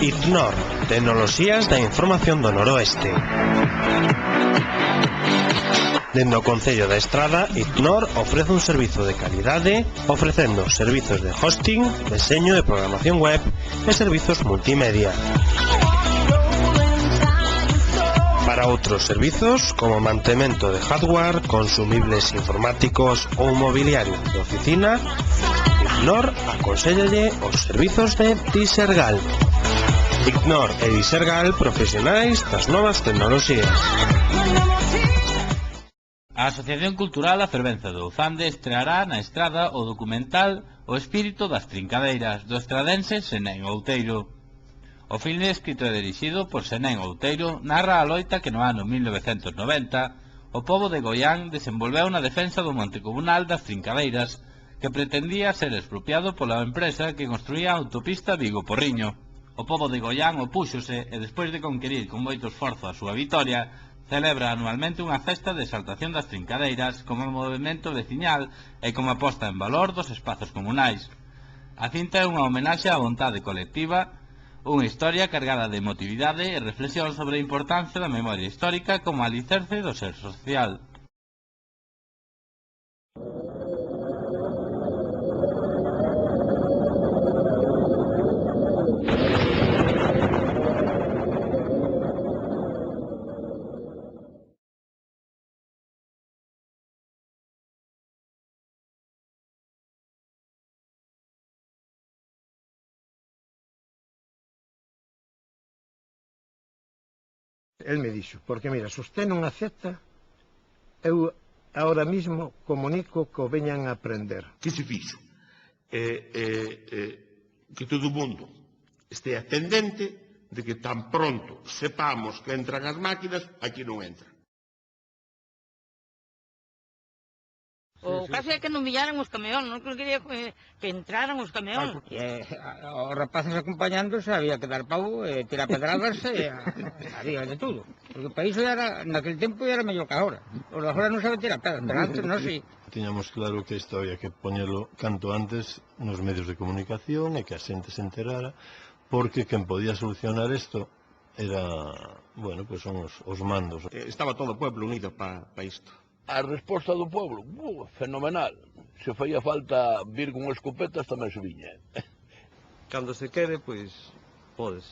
ICNOR, Tecnoloxías da Información do Noroeste. Dende o Concello da Estrada, ICNOR ofrece un servizo de calidade, ofrecendo servizos de hosting, deseño e programación web e servizos multimedia. Para outros servizos, como mantemento de hardware, consumibles informáticos ou mobiliario de oficina, ICNOR aconséllalle os servizos de Disergal. ICNOR e Disergal, profesionais das novas tecnoloxías. A Asociación Cultural A Fervenza de Ouzande estreará na Estrada o documental O espírito das trincadeiras do estradense Senén Outeiro. O filme, escrito e dirixido por Senén Outeiro, narra a loita que no ano 1990 o pobo de Goián desenvolveu na defensa do monte comunal das Trincadeiras, que pretendía ser expropiado pola empresa que construía a autopista Vigo-Porriño. O pobo de Goián opúxose e, despois de conquerir con moito esforzo a súa vitoria, celebra anualmente unha festa de exaltación das Trincadeiras como movimento veciñal e como aposta en valor dos espazos comunais. A cinta é unha homenaxe á vontade colectiva, unha historia cargada de emotividade e reflexión sobre a importancia da memoria histórica como alicerce do ser social. El me dixo, porque mira, se usted non acepta, eu ahora mismo comunico que o veñan a aprender. Que se fixo? Que todo o mundo estea pendente de que tan pronto sepamos que entran as máquinas, aquí non entran. O caso é que non villaran os camións, non quería que entraran os camións. Os rapaces acompañándose había que dar pau, tirar pedradas, había de todo. Porque o país era, naquele tempo era mellor que agora. Os de agora non saben tirar pedras, pero antes non si. Tiñamos claro que isto había que poñelo canto antes nos medios de comunicación e que a xente se enterara, porque quen podía solucionar isto era, bueno, pues son os mandos. Estaba todo o pueblo unido para isto. A resposta do pueblo, fenomenal. Se faía falta vir con escopetas tamén se viña. Cando se quere, pois, podes.